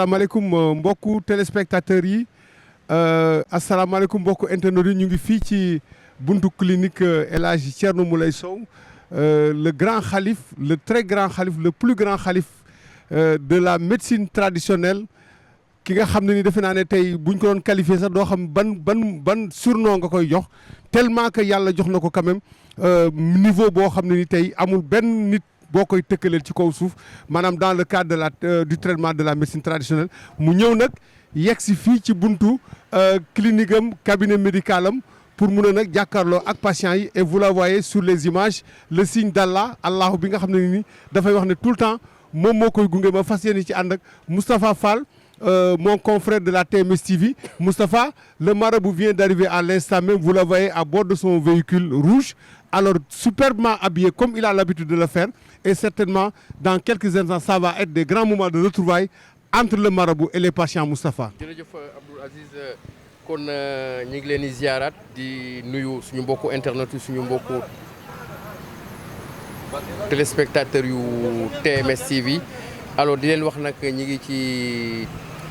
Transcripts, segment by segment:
asalaamaaleykum mbokku téléspectateurs yi asalaamaaleykum mbokku internautes yi ñu ngi fii ci buntu clinique El Hadji Thierno Mouleye Sow le grand khalife le très grand khalife le plus grand khalife de la médecine traditionnelle ki nga xam ne ni defe naa ne tey buñ ko doon qualifié sax doo xam ban surnom nga koy jox tellement que yàlla jox na ko quand même niveau boo xam ne ni tey amul benn nit boo koy tëkkaleel ci kaw suuf maanaam dans le cadre de la du traitement de la médecine traditionnelle mu ñëw nag yegg si fii ci buntu clinique am cabinet médical am pour mun a nag jàkkaarloo ak patients yi et vous la voyez sur les images le signe d'Allah allahu bi nga xam ne ni dafay wax ne tout le temps moom moo koy gunge ma fas yéene ci ànd ak Moustapha Fall mon confrère de la TMS TV. Moustapha, le marabout vient d'arriver à l'instant même, vous le voyez à bord de son véhicule rouge, alors superbement habillé comme il a l'habitude de le faire, et certainement dans quelques instants ça va être des grands moments de retrouvailles entre le marabout et les patients. Moustapha. jërëjëf Abdoul Aziz kon ñu ngi leen di ziaraat di nuyu suñu mbokku internet yi suñu mbokku téléspectateurs yu TMS TV alors di leen wax nag ñi ngi ci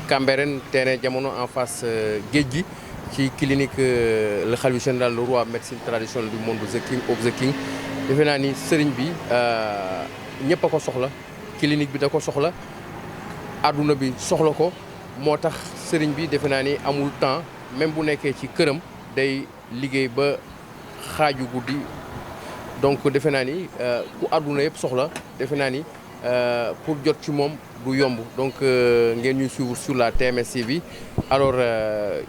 Cambérène terrain jamono en face géej gi ci clinique le khalife général le roi médecine traditionnelle du monde the king of the king defe naa ni sëriñ bi ñëpp a ko soxla clinique bi da ko soxla adduna bi soxla ko moo tax sëriñ bi defe naa ni amul temps même bu nekkee ci këram day liggéey ba xaaju guddi donc defe naa ni ku adduna yëpp soxla defe naa ni pour jot ci moom du yomb donc ngeen ñuy suivre sur la TMS TV alors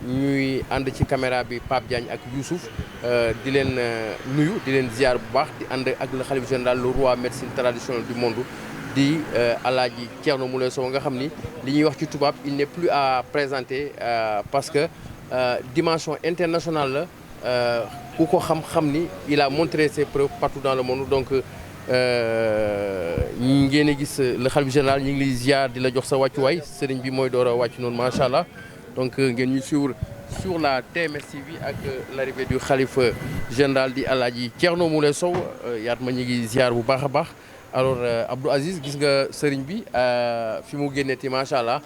ñuy ànd ci caméra bi Pape Diagne ak Youssouf di leen nuyu di leen ziar bu baax di ànd ak le khalife général le roi médecine traditionnelle du monde di Alaaji Thierno Mouleye Sow nga xam ni li ñuy wax ci tubaab il n'est plus à présenter parce que dimension internationale la ku ko xam-xam ni il a montré ses preuves partout dans le monde donc ngeen a gis le khalife général ñu ngi lay ziar di la jox sa wàccuwaay sëriñ bi mooy door a wàcc noonu macha allah donc ngeen ñu suivre sur la TMS TV ak l'arrivée du khalife général di Alaaji Thierno Mouleye Sow yaat ma ñu ngi ziar bu baax a baax alors Abdou Aziz gis nga sëriñ bi fi mu génneeti macha allah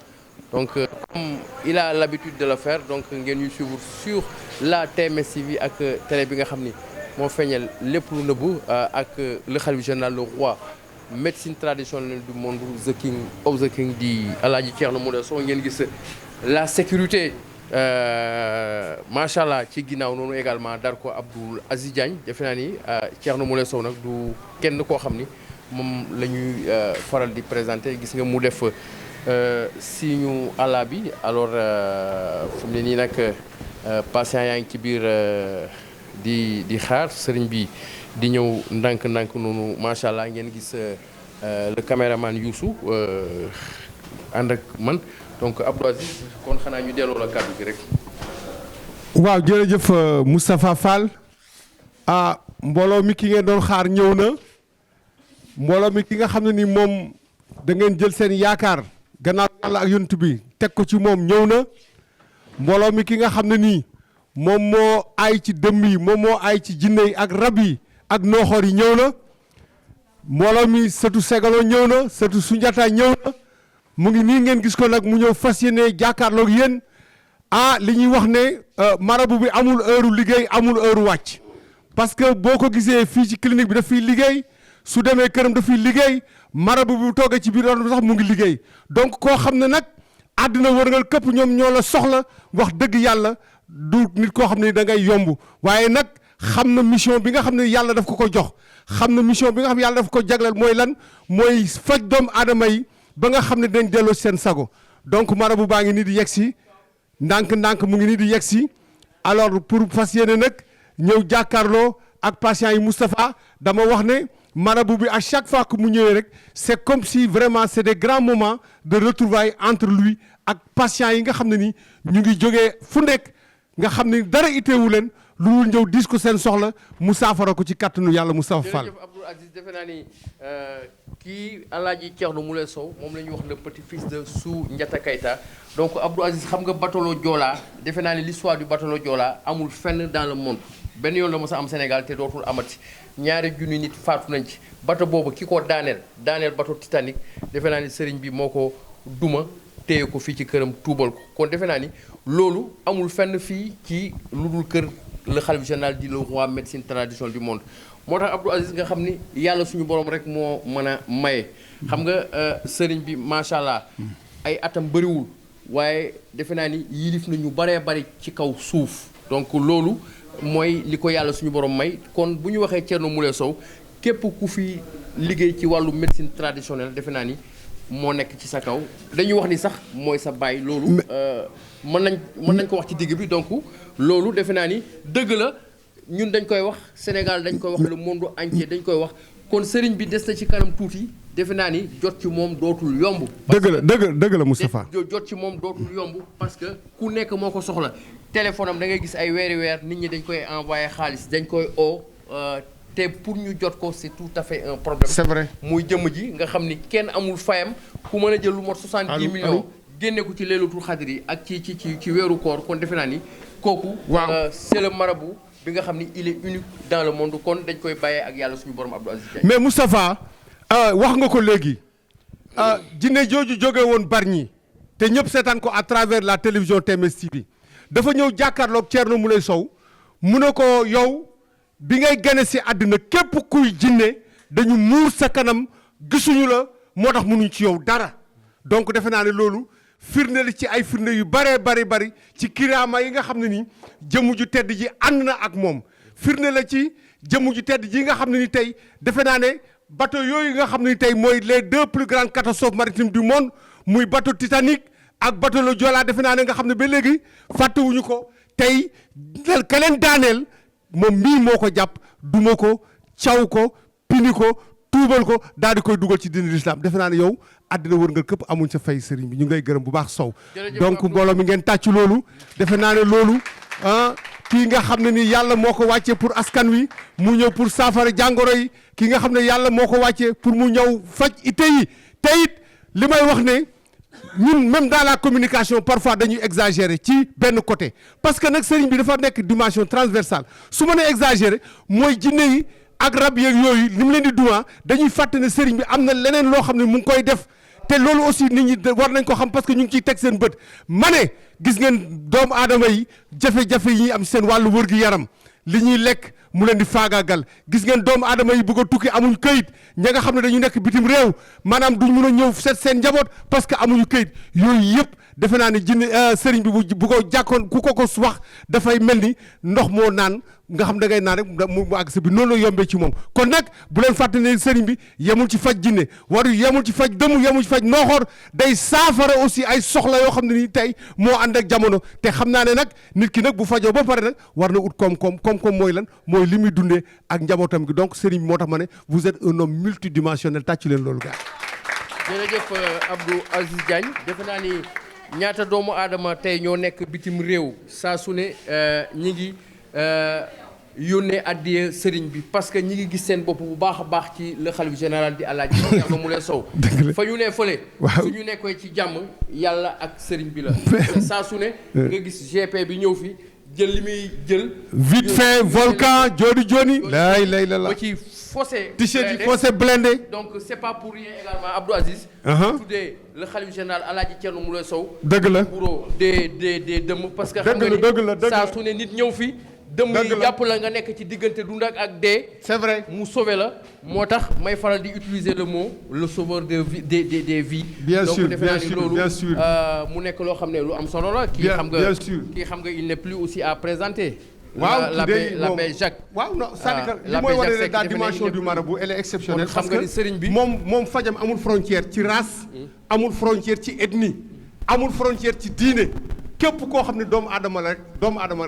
donc comme il a l'habitude de le faire donc ngeen ñu suivre sur la TMS TV ak télé bi nga xam ni moo feeñal lépp lu nëbbu ak le khalife général le roi médecine traditionnelle du monde the king of the king di Alaaji Thierno Mouleye Sow ngeen gis la sécurité macha allah ci ginnaaw noonu également dar ko Abdoul Aziz Diagne defe naa ni Thierno Mouleye Sow nag du kenn koo xam ni moom la ñuy faral di présenter gis nga mu def signe Allah bi alors fu mu ne nii nag patient yaa ngi ci biir di xaar sëriñ bi di ñëw ndànk-ndànk noonu macha allah ngeen gis le caméraman Youssou ànd ak man donc Abdou Aziz kon xanaa ñu delloo la kàddu gi rek. waaw jërëjëf Moustapha Fall mbooloo mi ki ngeen doon xaar ñëw na mbooloo mi ki nga xam ne ni moom da ngeen jël seen yaakaar gannaaw yàlla ak yonent bi teg ko ci moom ñëw na mbooloo mi ki nga xam ne nii. moom moo aay ci dëmm yi moom moo aay ci jinne yi ak rab yi ak nooxoor yi ñëw na mbooloo mi sëtu Segalo ñëw na sëtu Sunjata ñëw na mu ngi nii ngeen gis ko nag mu ñëw fas yéene jàkkaarloog yéen li ñuy wax ne marabu bi amul heure liggéey amul heure wàcc parce que boo ko gisee fii ci clinique bi daf fiy liggéey su demee këram daf fiy liggéey marabu bi bu toogee ci biir oto bi sax mu ngi liggéey donc koo xam ne nag àddina wërngal këpp ñoom ñoo la soxla wax dëgg yàlla du nit koo xam ne da ngay yomb waaye nag xam na mission bi nga xam ne yàlla daf ko jox xam na mission bi nga xam ne yàlla daf ko jagleel mooy lan mooy faj doomu aadama yi ba nga xam ne dañ delloo seen sago donc marabu baa ngi nii di yegg si ndànk-ndànk mu ngi nii di yegg si alors pour fas yéene nag ñëw jàkkaarloo ak patients yi Moustapha dama wax ne marabu bi à chaque fois que mu ñëwee rek c'est comme si vraiment c'est des grands moments de retrouvailles entre lui ak patients yi nga xam ne ni ñu ngi jógee fu nekk nga xam ne dara itteewu leen lu dul ñëw dis ko seen soxla mu saafara ko ci kàttanu yàlla Moustapha Fall. jërëjëf Abdoul Aziz defe naa ni kii Alaaji Thierno Mouleye Sow moom la ñuy wax le petit-fils de Soundiata Keita donc Abdoul Aziz xam nga batolo Joola defe naa ni l'histoire du batolo Joola amul fenn dans le monde benn yoon la mos a am Sénégal te dootul amati ñaari junni nit faatu nañ ci bato boobu ki ko daaneel bato Titanic defe naa ni sëriñ bi moo ko duma téye ko fii ci këram tuubal ko kon defe naa ni loolu amul fenn fii ci lu dul kër le khalife général di le roi médecine traditionnelle du monde moo tax Abdou Aziz nga xam ni yàlla suñu borom rek moo mën a maye xam nga sëriñ bi macha allah ay atam bëriwul waaye defe naa ni yilif na ñu baree bari ci kaw suuf donc loolu mooy li ko yàlla suñu borom may kon bu ñu waxee Thierno Moule Sow képp ku fi liggéey ci wàllu médecine traditionnelle defe naa ni moo nekk ci sa kaw dañuy wax ni sax mooy sa baay loolu mën nañ ko wax ci digg bi donc loolu defe naa ni dëgg la ñun dañ koy wax Sénégal dañ koy wax le monde entier dañ koy wax kon sëriñ bi des na ci kanam tuuti defe naa ni jot ci moom dootul yomb. dëgg la Moustapha. jot ci moom dootul yomb parce que ku nekk moo ko soxla téléphone am da ngay gis ay weer nit ñi dañ koy envoyé xaalis dañ koy te pour ñu jot ko c'est tout à fait un problème. C'est vrai. muy jëmm ji nga xam ni kenn amul fayam ku mën a jël lu mot 70 millions génne ko ci Laylatul Qadr yi ak ci weeru koor kon defe naa ni kooku. waaw c'est le marabout bi nga xam ni il est unique dans le monde kon dañ koy bàyyee ak yàlla suñu borom Abdou Aziz Diagne. mais Moustapha wax nga ko léegi jinne jooju jóge woon Bargny te ñëpp seetaan ko à travers la télévision TMS TV dafa ñëw jàkkaarloog Thierno Moule Sow mu ne ko yow bi ngay gane si àddina képp kuy jinne dañu muur sa kanam gisuñu la moo tax mënuñ ci yow dara donc defe naa ne loolu firnde la ci ay firnde yu bari ci kiraama yi nga xam ne ni jëmm ju tedd ji ànd na ak moom firnde la ci jëmm ju tedd ji nga xam ne ni tey defe naa ne bateau yooyu nga xam ne ni tey mooy les 2 plus grandes catastrophes maritimes du monde muy bateau Titanic ak bateau le Joola defe naa ne nga xam ne ba léegi fàttewuñu ko tey ka leen daaneel moom mii moo ko jàpp duma ko caw ko pini ko tuubal ko daal di koy dugal ci diine l'islam defe naa ne yow àddina wër nga këpp amuñ sa fay sëriñ bi ñu ngay gërëm bu baax Sow donc mbooloo mi ngeen tàcc loolu defe naa ne loolu kii nga xam ne ni yàlla moo ko wàccee pour askan wi mu ñëw pour saafara jàngoro yi kii nga xam ne yàlla moo ko wàccee pour mu ñëw faj ite yi te it li may wax ne ñun même dans la communication parfois dañuy exagérer ci benn côté parce que nag sëriñ bi dafa nekk dimension transversale su ma nee exagérer mooy jinne yi ak rab yeeg yooyu li mu leen di duma dañuy fàtte ne sëriñ bi am na leneen loo xam ne mu ngi koy def te loolu aussi nit ñi war nañ ko xam parce que ñu ngi ciy teg seen bët ma ne gis ngeen doomu aadama yi jafe-jafe yi ñuy am seen wàllu wër-gi-yaram li ñuy lekk mu leen di faagaagal gis ngeen doomu aadama yi bëgg a tukki amuñ këyit ña nga xam ne dañu nekk bitim réew maanaam duñ mun a ñëw seet seen njaboot parce que amuñu këyit yooyu yëpp defe naa ne jinne sëriñ bi bu ko jàkkoon ku ko wax dafay mel ni ndox moo naan nga xam da ngay naan rek mu àgg sa bi noonu la yombee ci moom kon nag bu leen fàtte ne sëriñ bi yemul ci faj jinne yemul ci faj dëmm yemul ci faj nooxoor day saafara aussi ay soxla yoo xam ne nii tey moo ànd ak jamono te xam naa ne nag nit ki nag bu fajoo ba pare nag war na ut koom-koom mooy lan mooy li muy dundee ak njabootam gi donc sëriñ bi moo tax ma ne vous êtes un homme multidimensionnel tàccu leen loolu gars. jërëjëf Abdou Aziz Diagne defe naa ni ñaata doomu aadama tey ñoo nekk bitim réew saa su ne ñi ngi yónnee addiya sëriñ bi parce que ñi ngi gis seen bopp bu baax a baax ci le khalife général di Alaaji Thierno Moule Sow fa ñu ne fële suñu nekkee ci jàmm yàlla ak sëriñ bi la saa su ne nga gis GP bi ñëw fi jël li muy jël vite fait volcan joni lay la ba ci fossé t-shirt yi fossé blindé donc c'est pas pour rien également Abdou Aziz tuddee le khalife général Alaaji Thierno Moule Sow dëgg la bureau des dëmm parce que xam nga ni saa su ne nit ñëw fi dëmm yi jàpp la nga nekk ci diggante dund ak dee. c'est vrai mu sauvé la moo tax may faral di utiliser le mot le sauveur des vies. bien sûr donc defe naa ni loolu mu nekk loo xam ne lu am solo la. kii xam nga il n'est plus aussi à présenter. waaw l'abbé Jacques. waaw non c'est-à-dire que li mooy wane ne la dimension du marabout elle est exceptionnelle. xam nga ni sëriñ bi moom fajam amul frontière ci race. amul frontière ci ethnie. amul frontière ci diine. képp koo xam ne doomu aadama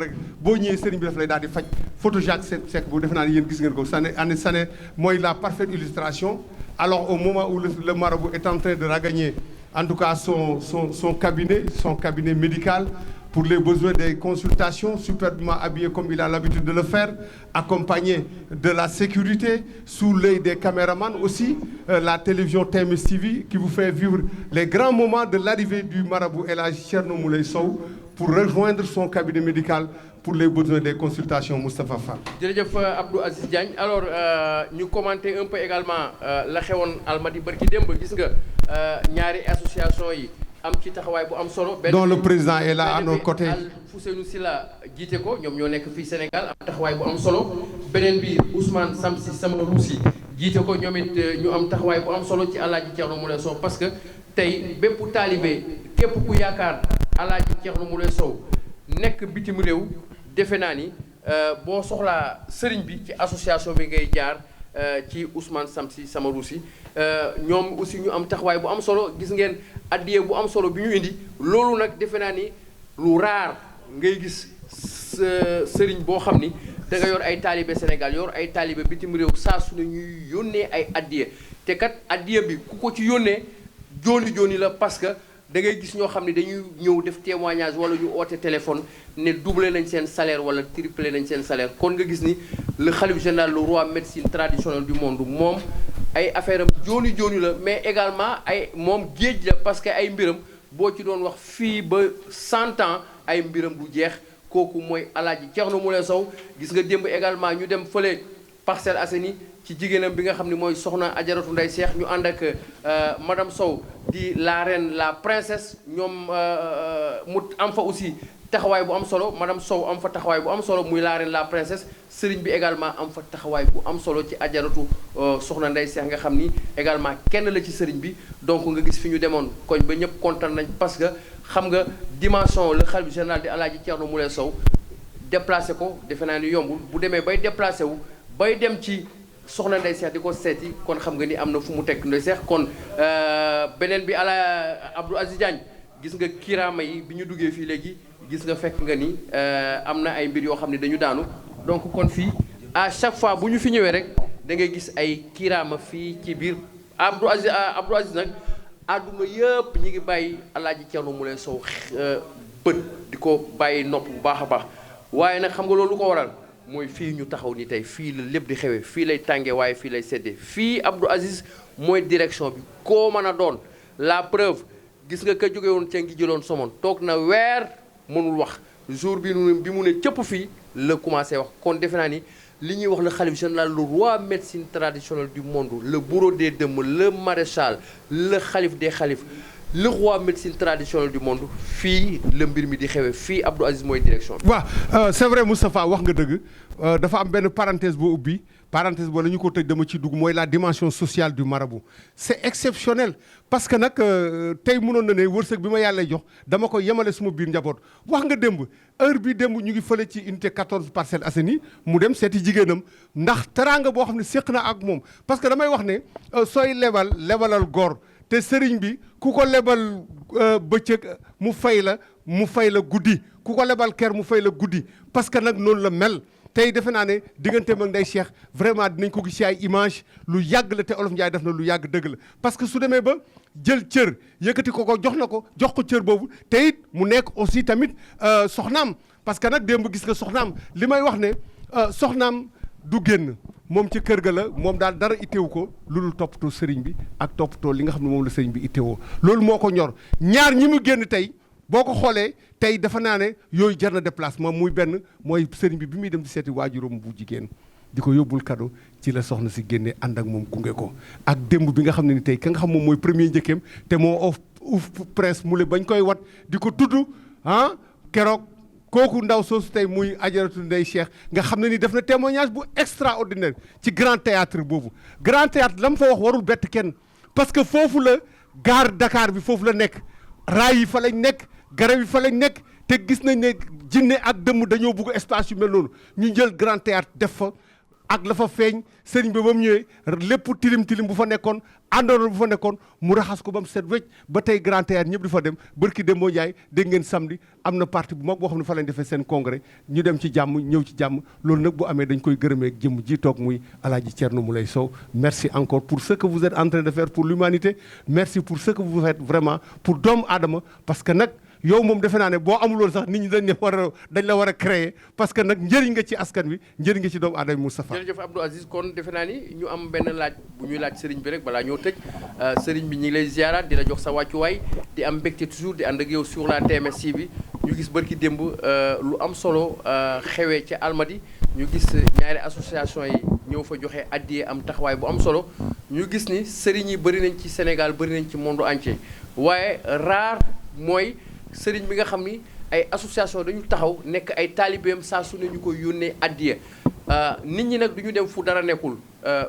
rek boo ñëwee sëriñ bi daf lay daal di faj photo Jacques Seck bu defe naa ne yéen gis ngeen ko sane mooy la parfaite illustration alors au moment où le marabout est en train de regagner en tout cas son cabinet médical pour les besoins des consultations, superbement habillé comme il a l'habitude de le faire, accompagné de la sécurité, sous l'œil des caméramans aussi, la télévision TMS TV qui vous fait vivre les grands moments de l'arrivée du marabout El Hadji Thierno Moule Sow pour rejoindre son cabinet médical pour les besoins des consultations Moustapha Fall. jërëjëf Abdou Aziz Diagne alors ñu commenter un peu également la xewoon Almadi barki démb gis nga ñaari association yi am ci taxawaay bu am solo. dont le président est là à nos côtés. Fouseynou Sylla jiite ko ñoom ñoo nekk fii Sénégal am taxawaay bu am solo beneen bi Ousmane Samsi Samarousi jiite ko ñoom it ñu am taxawaay bu am solo ci Alaaji Thierno Moule Sow parce que tey bépp taalibe képp ku yaakaar Alaaji Thierno Moule Sow nekk bitim réew defe naa ni boo soxlaa sëriñ bi ci association bi ngay jaar ci Ousmane Samsi Samarousi ñoom aussi ñu am taxawaay bu am solo gis ngeen addiye bu am solo bi ñu indi loolu nag defe naa ni lu raar ngay gis sëriñ boo xam ni da nga yor ay taalibe Sénégal yor ay taalibe bitim réew saa su ne ñuy yónnee ay addiye te kat addiye bi ku ko ci yónnee jooni la parce que da ngay gis ñoo xam ne dañuy ñëw def témoignage wala ñu oote téléphone ne doublé nañ seen salaire wala triplé nañ seen salaire kon nga gis ni le khalife général le roi médecine traditionnelle du monde moom ay affaire am jooni la mais également ay moom géej la parce que ay mbiram boo ci doon wax fii ba 100 ans ay mbiram du jeex kooku mooy Alaaji Thierno Moule Sow gis nga démb également ñu dem fële Parcelles Assainies ci jigéenam bi nga xam ne mooy soxna Ajaratu Ndey Cheikh ñu ànd ak madame Sow di la reine la princesse ñoom mu am fa aussi taxawaay bu am solo madame Sow am fa taxawaay bu am solo muy la reine la princesse sëriñ bi également am fa taxawaay bu am solo ci Ajaratu soxna Ndey Cheikh nga xam ni également kenn la ci sëriñ bi donc nga gis fi ñu demoon koñ ba ñëpp kontaan nañ parce que xam nga dimension le khalife général di Alaaji Thierno Moule Sow déplacé ko defe naa ni yombul bu demee bay déplacé wu bay dem ci soxna Ndey Cheikh di ko seeti kon xam nga ni am na fu mu teg Ndey Cheikh kon beneen bi Abdou Aziz Diagne gis nga kiraama yi bi ñu duggee fii léegi gis nga fekk nga ni am na ay mbir yoo xam ne dañu daanu donc kon fii à chaque fois bu ñu fi ñëwee rek da ngay gis ay kiraama fii ci biir Abdou Aziz nag àdduna yëpp ñi ngi bàyyi Alaaji Thierno Moule Sow bët di ko bàyyi nopp bu baax a baax waaye nag xam nga loolu lu ko waral mooy fii ñu taxaw ni tey fii la lépp di xewee fii lay tàngee waaye fii lay seddee fii Abdou Aziz mooy direction bi koo mën a doon la preuve gis nga ka jóge woon ca ngi jëloon somon toog na weer mënul wax jour bi mu ne cëpp fii la commencé wax kon defe naa ni li ñuy wax le khalife général le roi médecine traditionnelle du monde le bourreau des dëmm le maréchal le khalife des khalifes le roi médecine traditionnelle du monde fii la mbir mi di xewee fii Abdou Aziz mooy direction bi. waaw c'est vrai Moustapha wax nga dëgg dafa am benn parenthèse boo ubbi parenthèse boo la ñu ko tëj dama ciy dugg mooy la dimension sociale du marabout c'est exceptionnel parce que nag tey mënoon na ne wërsëg bi ma yàlla jox dama ko yemale suma biir njaboot wax nga démb heure bi démb ñu ngi fële ci unité 14 Parcelles Assainies mu dem seeti jigéenam ndax teraanga boo xam ne séq na ak moom parce que damay wax ne sooy lebalal góor te sëriñ bi ku ko lebal bëccëg mu fay la guddi ku ko lebal ker mu fay la guddi parce que nag noonu la mel tey defe naa ne digganteem ak Ndey Cheikh vraiment dinañ ko gis ci ay image lu yàgg la te Olof Njaay def na lu yàgg dëgg la parce que su demee ba jël cër yëkkati ko jox ko cër boobu te it mu nekk aussi tamit soxnaam parce que nag démb gis nga soxnaam li may wax ne soxnaam du génn moom ci kër ga la moom daal dara itteewu ko lu dul toppatoo sëriñ bi ak toppatoo li nga xam ne moom la sëriñ bi itteewoo loolu moo ko ñor ñaar ñi mu génn tey boo ko xoolee tey dafa naa ne yooyu jar na déplacement muy benn mooy sëriñ bi muy dem di seeti waajuram bu jigéen di ko yóbbul cadeau ci la soxna si génnee ànd ak moom gunge ko ak démb bi nga xam ne ni tey ka nga xam moom mooy premier njëkkeem te moo uf presse mu le bañ koy wat di ko tudd keroog kooku ndaw soosu tey muy Ajaratu Ndey Cheikh nga xam ne ni def na témoignage bu extraordinaire ci grand théâtre boobu grand théâtre la mu fa wax warul bett kenn parce que foofu la gare Dakar bi foofu la nekk raay yi fa lañ nekk garab yi fa lañ nekk te gis nañ ne jinne ak dëmm dañoo bugg espace yu mel noonu ñu jël grand théâtre def fa ak la fa feeñ sëriñ bi ba mu ñëwee lépp tilim bu fa nekkoon àndoon bu fa nekkoon mu raxas ko ba mu set wecc ba tey grand théâtre ñëpp di fa dem bërki dem moo jaay dégg ngeen samedi am na parti bu mag boo xam ne fa lañ defee seen congrès ñu dem ci jàmm ñëw ci jàmm loolu nag bu amee dañ koy gërëmee jëmm ji toog muy Alaaji Thierno Moule Sow merci encore pour ce que vous êtes en train de faire pour l'humanité merci pour ce que vous faites vraiment pour doomu aadama parce que nag yow moom defe naa ne boo amuloon sax nit ñi dañ la war a créer parce que nag njëriñ nga ci askan wi njëriñ nga ci doomu aadama Moustapha. jërëjëf Abdou Aziz kon defe naa ni ñu am benn laaj bu ñuy laaj sëriñ bi rek balaa ñoo tëj sëriñ bi ñu ngi lay ziaraat di la jox sa wàccuwaay di am mbégte toujours di ànd ak yow sur la TMS bi ñu gis barki démb lu am solo xewee ci Almadi ñu gis ñaari association yi ñëw fa joxe addiyee am taxawaay bu am solo ñu gis ni sëriñ yi bëri nañ ci Sénégal bëri nañ ci monde entier waaye rare mooy sëriñ bi nga xam ni ay association dañu taxaw nekk ay taalibeem saa su ne ñu koy yónnee addiya nit ñi nag du ñu dem fu dara nekkul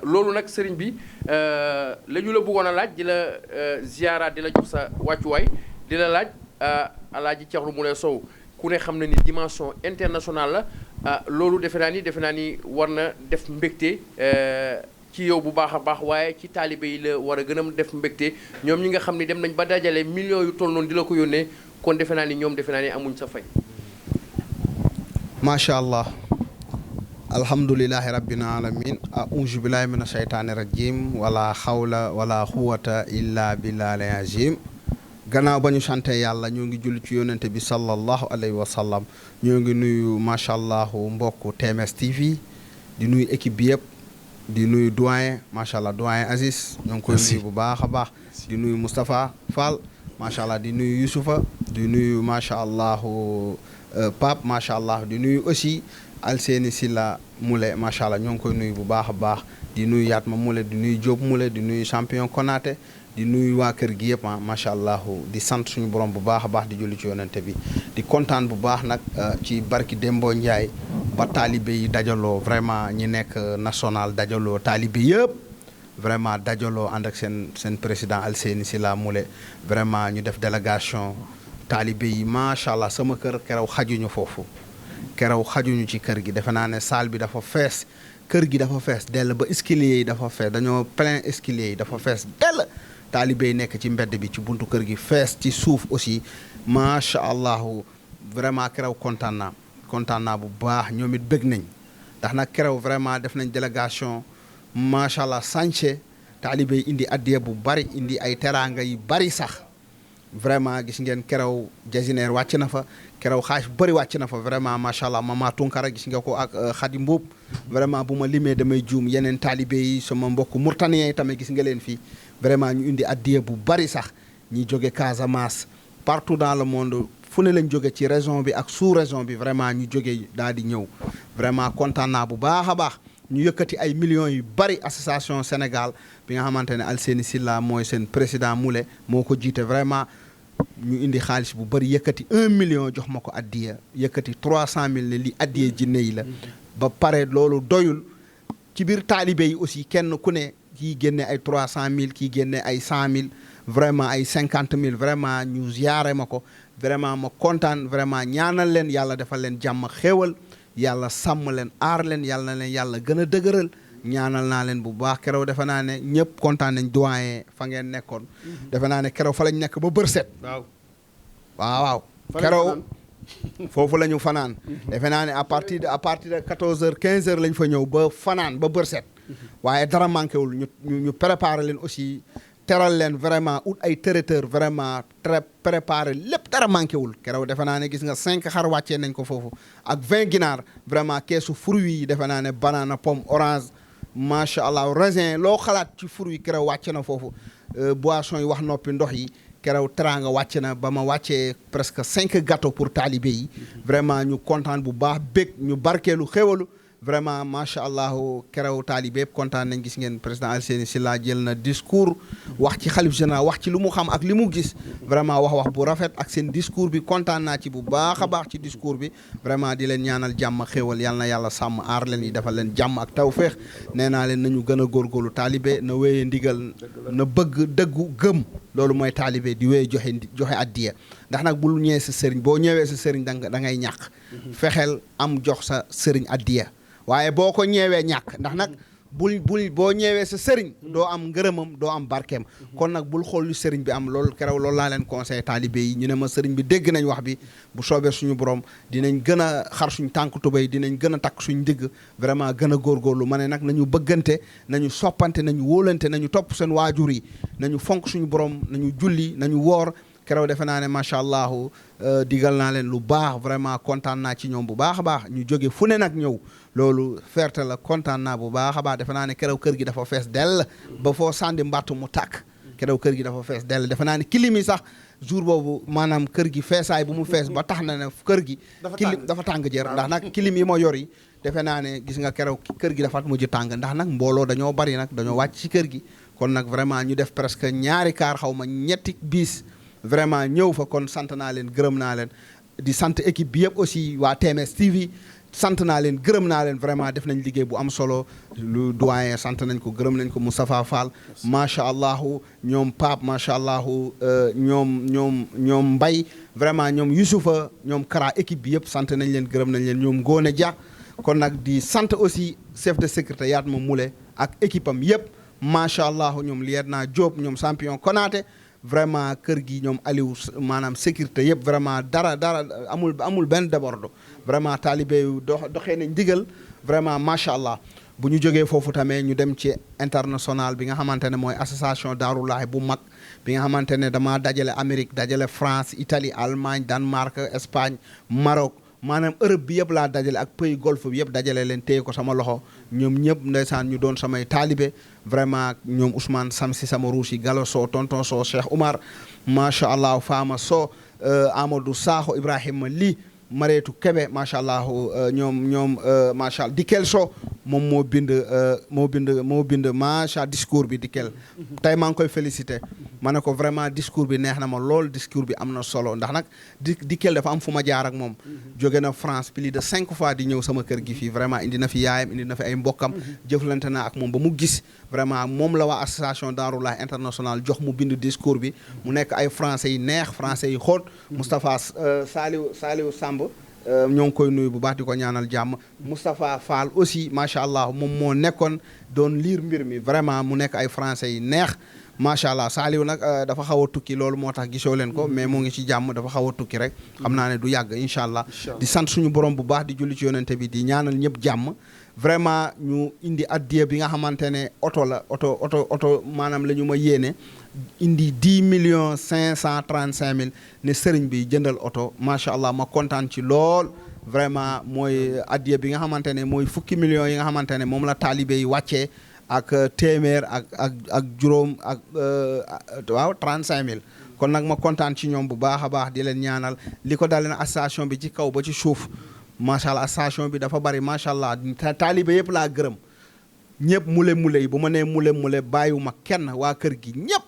loolu nag sëriñ bi la ñu la bëggoon a laaj di la ziara di la jox sa wàccuwaay di la laaj Alaaji Thierno Moule Sow ku ne xam na ni dimension internationale la loolu defe naa ni war na def mbégte ci yow bu baax a baax waaye ci taalibe yi la war a gën a def mbégte ñoom ñi nga xam ni dem nañ ba dajale millions yu toll noonu di la ko yónnee kon defe naa ni amuñ sa fay. macha allah alhamdulilahi rabbil alamin a'uuzu billahi mina shaytaani rajim wala xawla wala quwata illa billahi azim gannaaw ba ñu sante yàlla ñoo ngi julli ci yonente bi sallallahu alayhi wa sallam ñoo ngi nuyu macha allah mbokku TMS TV di nuyu équipe bi yëpp di nuyu doyen macha allah doyen Aziz ñoo ngi koy nuyu bu baax a baax di nuyu Moustapha Fall macha allah di nuyu Youssoufa di nuyu macha allah Pape macha allah di nuyu aussi Alseeni Silla Moule macha allah ñoo ngi koy nuyu bu baax a baax di nuyu Yatma Moule di nuyu Diop Moule di nuyu champion Konaté di nuyu waa kër gi yëpp macha allah di sant suñu borom bu baax a baax di julli ci yonente bi di kontaan bu baax nag ci barki Dembo Ndiaye ba taalibe yi dajaloo vraiment ñi nekk national dajaloo taalibe yëpp vraiment dajaloo ànd ak seen président Alseeni Silla Moule vraiment ñu def délégation taalibe yi macha allah sama kër keroog xajuñu foofu keroog xajuñu ci kër gi defe naa ne salle bi dafa fees kër gi dafa fees dell ba escalier yi dafa fees dañoo plein escalier yi dafa fees dell taalibe yi nekk ci mbedd bi ci buntu kër gi fees ci suuf aussi macha allah vraiment keroog kontaan naa bu baax ñoom it bëgg nañ ndax nag keroog vraiment def nañ délégation macha allah sànce taalibe yi indi addiya bu bari indi ay teraanga yu bari sax vraiment gis ngeen keroog jasineer wàcc na fa keroog xaalis bu bëri wàcc na fa vraiment macha allah mama Tunkara gis nga ko ak Xadi Mbuub vraiment bu ma limee damay juum yeneen taalibe yi sama mbokk Mauritaniens yi tamit gis nga leen fii vraiment ñu indi addiya bu bari sax ñi jóge Casamance partout dans le monde fu ne lañ jóge ci région bi ak sous région bi vraiment ñu jóge daal di ñëw vraiment kontaan naa bu baax a baax ñu yëkkati ay millions yu bari association Sénégal bi nga xamante ne Alseeni Silla mooy seen président Moule moo ko jiite vraiment ñu indi xaalis bu bari yëkkati 1 million jox ma ko addiya yëkkati 300 000 ne li addiya jinne yi la ba pare loolu doyul ci biir taalibe yi aussi kenn ku ne kii génne ay 300 000 kii génne ay 100 000 vraiment ay 50 000 vraiment ñu ziyaare ma ko vraiment ma kontaan vraiment ñaanal leen yàlla defal leen jàmm xéewal yàlla sàmm leen aar leen yàlla na leen yàlla gën a dëgëral ñaanal naa leen bu baax keroog defe naa ne ñëpp kontaan nañ doyen fa ngeen nekkoon defe naa ne keroog fa lañ nekk ba bër set waaw keroog foofu la ñu fanaan defe naa ne à partir de 14h 15h lañ fa ñëw ba fanaan ba bër set waaye dara manqué wul ñu préparé leen aussi teral leen vraiment ut ay traiteur vraiment très préparé lépp dara manqué wul keroog defe naa ne gis nga 5 xar wàccee nañ ko foofu ak 20 ginaar vraiment keesu fruits yi defe naa ne banana pomme orange macha allah raisin loo xalaat ci fruits yi keroog wàcce na foofu boisson yi wax noppi ndox yi keroog teraanga wàcc na ba ma wàccee presque 5 gâteaux pour talibé yi vraiment ñu kontaan bu baax bég ñu barkeelu xéwalu vraiment macha allah keroog taalibe yëpp kontaan nañ gis ngeen président Alseeni Silla jël na discours wax ci xalif général wax ci lu mu xam ak li mu gis vraiment wax bu rafet ak seen discours bi kontaan naa ci bu baax a baax ci discours bi vraiment di leen ñaanal jàmm xéewal yal na yàlla sàmm aar leen yi defal leen jàmm ak tawféex nee naa leen nañu gën a góorgóorlu taalibe na wéyee ndigal na bëgg dëggu gëm loolu mooy taalibe di wéyee joxe addiya ndax nag bul ñëwee sa sëriñ boo ñëwee sa sëriñ da ngay ñàkk fexeel am jox sa sëriñ addiya waaye boo ko ñeewee ñàkk ndax nag bul boo ñeewee sa sëriñ doo am ngërëmam doo am barkeem kon nag bul xool lu sëriñ bi am loolu keroog loolu laa leen conseillé taalibe yi ñu ne ma sëriñ bi dégg nañ wax bi bu soobee suñu borom dinañ gën a xar suñ tànk tubéy dinañ gën a takk suñ digg vraiment gën a góorgóorlu ma ne nag nañu bëggante nañu soppante nañu wóolante nañu topp seen waajur yi nañu fonk suñu borom nañu julli nañu woor keroog defe naa ne macha allah digal naa leen lu baax vraiment kontaan naa ci ñoom bu baax a baax ñu jóge fu ne nag ñëw loolu fierté la kontaan naa bu baax a baax defe naa ne keroog kër gi dafa fees dell ba foo sànni mbattu mu tàkk keroog kër gi dafa fees dell defe naa ne kilim yi sax jour boobu maanaam kër gi feesaay bu mu fees ba tax na ne kër gi kilim dafa tàng jër ndax nag kilim yi ma yor yi defe naa ne gis nga keroog kër gi dafa mujj tàng ndax nag mbooloo dañoo bari nag dañoo wàcc ci kër gi kon nag vraiment ñu def presque ñaari kaar xaw ma ñetti bis vraiment ñëw fa kon sant naa leen gërëm naa leen di sant équipe bi yëpp aussi waa TMS TV sant naa leen gërëm naa leen vraiment def nañ liggéey bu am solo lu doyen sant nañ ko gërëm nañ ko Moustapha Fall macha allah ñoom Pape macha allah ñoom Mbaye vraiment ñoom Youssoufa ñoom Kara équipe bi yëpp sant nañ leen gërëm nañ leen ñoom Ngone Dia kon nag di sant aussi chef de secrétariat ma Moulé ak équipe am yëpp macha allah ñoom lieutenant Diop ñoom champion Konaté vraiment kër gi ñoom Aliou maanaam sécurité yëpp vraiment dara amul benn déborde vraiment taalibe yu doxee nañ digal vraiment macha allah bu ñu jógee foofu tamit ñu dem ci international bi nga xamante ne mooy association Daarulahi bu mag bi nga xamante ne dama dajale Amérique dajale France Italie Allemagne Danemark Espagne Maroc maanaam Europe bi yëpp laa dajale ak pays golfe bi yëpp dajale leen téye ko sama loxo ñoom ñëpp ndeysaan ñu doon samay taalibe vraiment ñoom Ousmane Samsi sama ruusi Gallo Sow tonton Sow Cheikh Oumar macha allah Fama Sow Amadou Sakho Ibrahima Ly Mareetu Kebe macha allah ñoom macha allah Dikel Sow moom moo bind macha discours bi Dikel tey maa ngi koy félicité ma ne ko vraiment discours bi neex na ma lool discours bi am na solo ndax nag Dikel dafa am fu ma jaar ak moom jóge na France plus de 5 fois di ñëw sama kër gi fii vraiment indi na fi yaayam indi na fi ay mbokkam jëflante naa ak moom ba mu gis vraiment moom la waa association Daarulahi international jox mu bind discours bi mu nekk ay français yi neex français yi xóot Moustapha Saliou Samb ñoo ngi koy nuyu bu baax di ko ñaanal jàmm Moustapha Fall aussi macha allah moom moo nekkoon doon liir mbir mi vraiment mu nekk ay français yi neex macha allah Saliou nag dafa xaw a tukki loolu moo tax gisoo leen ko mais moo ngi ci jàmm dafa xaw a tukki rek xam naa ne du yàgg incha allah di sant suñu borom bu baax di julli ci yonente bi di ñaanal ñëpp jàmm vraiment ñu indi addiya bi nga xamante ne oto maanaam la ñu ma yéene indi 10,535,000 ne sëriñ bi jëndal oto macha allah ma kontaan ci lool vraiment mooy addiya bi nga xamante ne mooy fukki millions yi nga xamante ne moom la taalibe yi wàccee ak téeméer ak juróom ak waaw 35,000 kon nag ma kontaan ci ñoom bu baax a baax di leen ñaanal li ko dalee na association bi ci kaw ba ci suuf macha allah association bi dafa bari macha allah taalibe yëpp laa gërëm ñëpp mule yi bu ma nee mule bàyyiwuma kenn waa kër gi ñëpp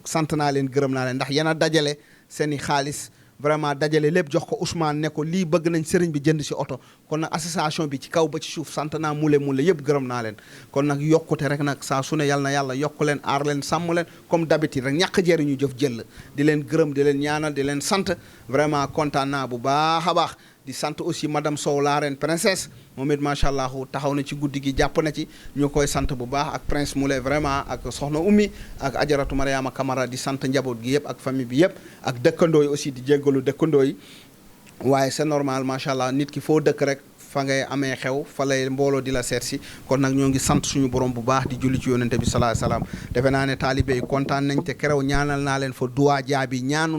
sant naa leen gërëm naa leen ndax yéen a dajale seen i xaalis vraiment dajale lépp jox ko Ousmane ne ko lii bëgg nañ sëriñ bi jënd si oto kon nag association bi ci kaw ba ci suuf sant naa mule yëpp gërëm naa leen kon nag yokkute rek nag saa su ne yal na yàlla yokku leen aar leen sàmm leen comme d'habitude rek ñàkk jëriñu jëf jël di leen gërëm di leen ñaanal di leen sant vraiment kontaan naa bu baax a baax di sant aussi madame Sow la reine princesse moom it macha allah taxaw na ci guddi gi jàpp na ci ñu koy sant bu baax ak prince Moulay vraiment ak soxna Oumy ak ajaratu Mariama Camara di sant njaboot gi yëpp ak famille bi yëpp ak dëkkandoo yi aussi di jéggalu dëkkandoo yi waaye c'est normal macha allah nit ki foo dëkk rek fa ngay amee xew fa lay mbooloo di la seet si kon nag ñoo ngi sant suñu borom bu baax di julli ci yonente bi sallallahu alayhi wasallam defe naa ne taalibe yi kontaan nañ te kerew ñaanal naa leen fa duwaa jaabi ñaan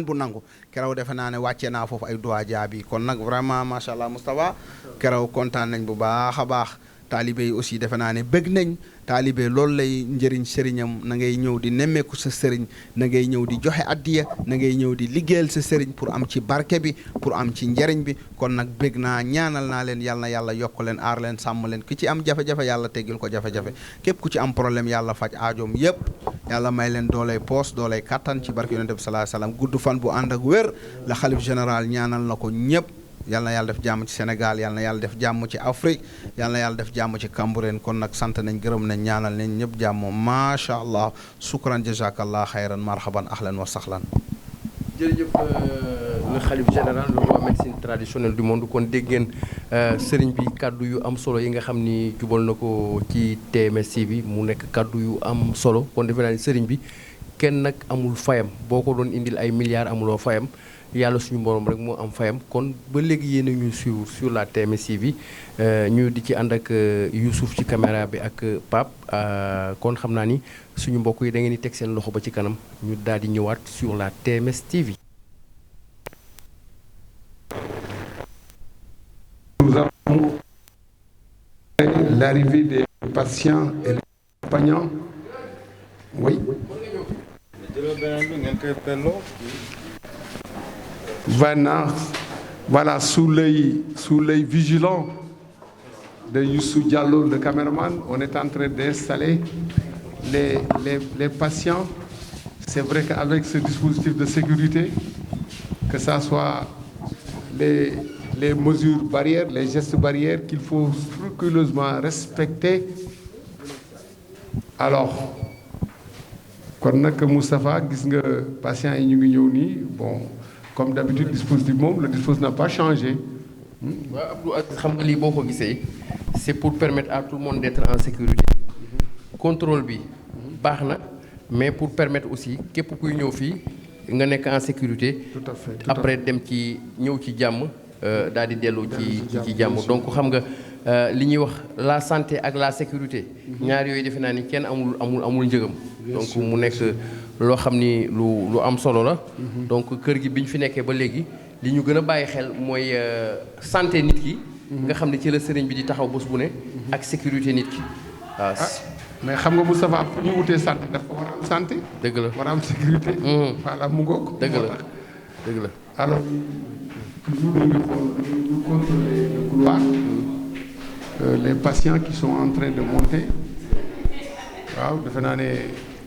bu nangu kerew defe naa ne wàccee naa foofu ay duwaa jaabi kon nag vraiment macha allah Moustapha kerew kontaan nañ bu baax a baax taalibe yi aussi defe naa ne bëgg nañ taalibe loolu lay njëriñ sëriñam na ngay ñëw di nemmeeku sa sëriñ na ngay ñëw di joxe addiya na ngay ñëw di liggéeyal sa sëriñ pour am ci barke bi pour am ci njëriñ bi kon nag bëgg naa ñaanal naa leen yal na yàlla yokk leen aar leen sàmm leen ku ci am jafe-jafe yàlla teggil ko jafe-jafe képp ku ci am problème yàlla faj aajoom yëpp yàlla may leen doolay poos doolay kattan ci barke yonent bi sallallahu alayhi wasallam gudd fan bu ànd ak wér la xalif général ñaanal na ko ñëpp yal na yàlla def jàmm ci Sénégal yal na yàlla def jàmm ci Afrique yal na yàlla def jàmm ci Cambérène kon nag sant nañ gërëm nañ ñaanal nañ ñëpp jàmm macha allah sukran jazakallah xayran marhaban ahlan wa sahlan. jërëjëf le khalife général le roi médecine traditionnelle du monde kon dégg ngeen sëriñ bi kaddu yu am solo yi nga xam ni jubal na ko ci TMS bi mu nekk kaddu yu am solo kon defe naa ni sëriñ bi kenn nag amul fayam boo ko doon indil ay milliards amuloo fayam. yàlla suñu borom rek moo am fayam kon ba léegi yéen a ñu suivre sur la TMS bi ñu di ci ànd ak Youssouf ci caméra bi ak Pape kon xam naa ni suñu mbokk yi da ngeen di teg seen loxo ba ci kanam ñu daal di ñëwaat sur la TMS TV. Nous avons l'arrivée des patients et des accompagnants. Oui. Voilà, sous l'œil vigilant de Youssou Diallo, le caméraman, on est en train d'installer les patients. c'est vrai qu'avec ce dispositif de sécurité, que ça soit les mesures barrières, les gestes barrières qu'il faut scrupuleusement respecter. Alors, kon nag Moustapha gis nga patients yi ñu ngi ñëw nii bon comme d'habitude dispositif moom le dispositif n'a pas changé. waaw Abdou Aziz xam nga lii boo ko gisee c'est pour permettre à tout le monde d'être en sécurité. Contrôle bi baax na mais pour permettre aussi képp kuy ñëw fii nga nekk en sécurité. Tout à fait après dem ci ñëw ci jàmm daal di dellu ci jàmm donc xam nga li ñuy wax la santé ak la sécurité. ñaar yooyu defe naa ni kenn amul njëgam. donc mu nekk loo xam ni lu am solo la. donc kër gi bi ñu fi nekkee ba léegi li ñu gën a bàyyi xel mooy santé nit ki. nga xam ne ci la sëriñ bi di taxaw bés bu ne. ak sécurité nit ki waaw. mais xam nga Moustapha fu ñu wutee santé dafa war a am santé. dëgg la war a am sécurité. voilà mu ngoog. dëgg la dëgg la. alors toujours ñu contrôler le couloir. Les patients qui sont en train de monter waaw defe naa ne.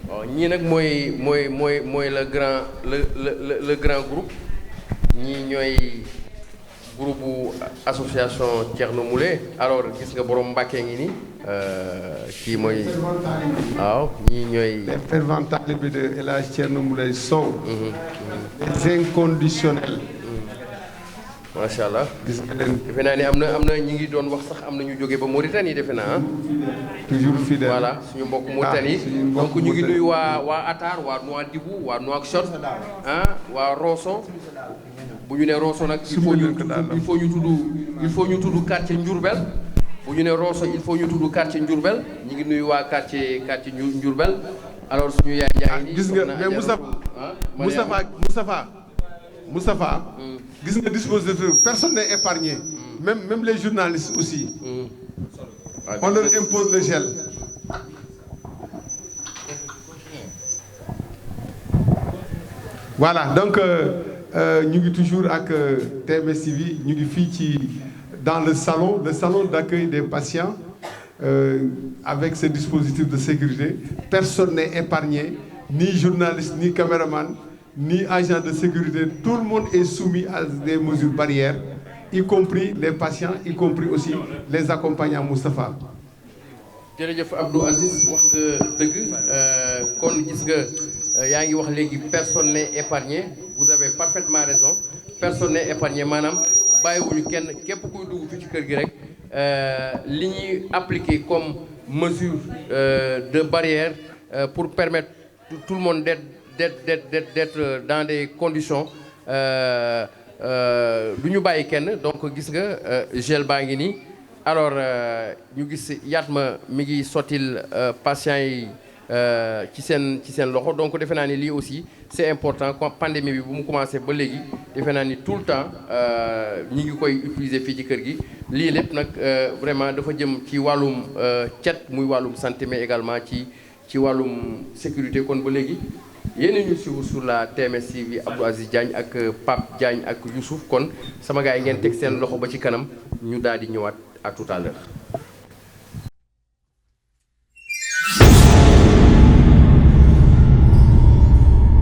waaw ñii nag mooy le grand groupe ñii ñooy groupe bu association Thierno Moule alors gis nga borom Mbàkke ngi nii kii mooy waaw ñii ñooy. les fervents talibés de El Hadj Thierno Moule Sow. les inconditionnels. macha allah gis nga leen. defe naa ni am na ñi ngi doon wax sax am na ñu jógee ba Mauritanie defe naa toujours fidèle. voilà suñu mbokk Mauritanie donc ñu ngi nuyu waa Atar waa Nouadhibou waa Nouakchott waa Rosso bu ñu ne Rosso nag il faut ñu tudd quartier Ndiourbel bu ñu ne Rosso il faut ñu tudd quartier Ndiourbel ñu ngi nuyu waa quartier Ndiourbel alors suñu yaay Ndiaye nii gis nga mais Moustapha gis nga dispositif personne n'est épargné même les journalistes aussi on leur impose le gel. Voilà donc ñu ngi toujours ak TMS TV ñu ngi fii ci dans le salon d'accueil des patients avec ce dispositif de sécurité personne n'est épargné ni journaliste ni caméraman ni agent de sécurité tout le monde est soumis à des mesures barrières y compris les patients y compris aussi les accompagnants Moustapha. jërëjëf Abdou Aziz wax nga dëgg kon gis nga yaa ngi wax léegi personne n'est épargné vous avez parfaitement raison personne n'est épargné maanaam bàyyiwuñu kenn képp kuy dugg fii ci kër gi rek li ñuy appliquer comme mesure de barrière pour permettre tout le monde d'être dans des conditions du ñu bàyyi kenn donc gis nga gel baa ngi nii alors ñu gis Yatma mi ngi sottil patients yi ci seen loxo donc defe naa ni lii aussi c'est important comme pandémie bi bu mu commencé ba léegi defe naa ni tout le temps ñi ngi koy utiliser fii ci kër gi lii lépp nag vraiment dafa jëm ci wàllum cet muy wàllum santé mais également ci wàllum sécurité kon ba léegi yéen ñu suivre sur la TMS TV Abdou Aziz Diagne ak Pape Diagne ak Youssouf kon sama gars yi ngeen teg seen loxo ba ci kanam ñu daal di ñëwaat à tout à l'heure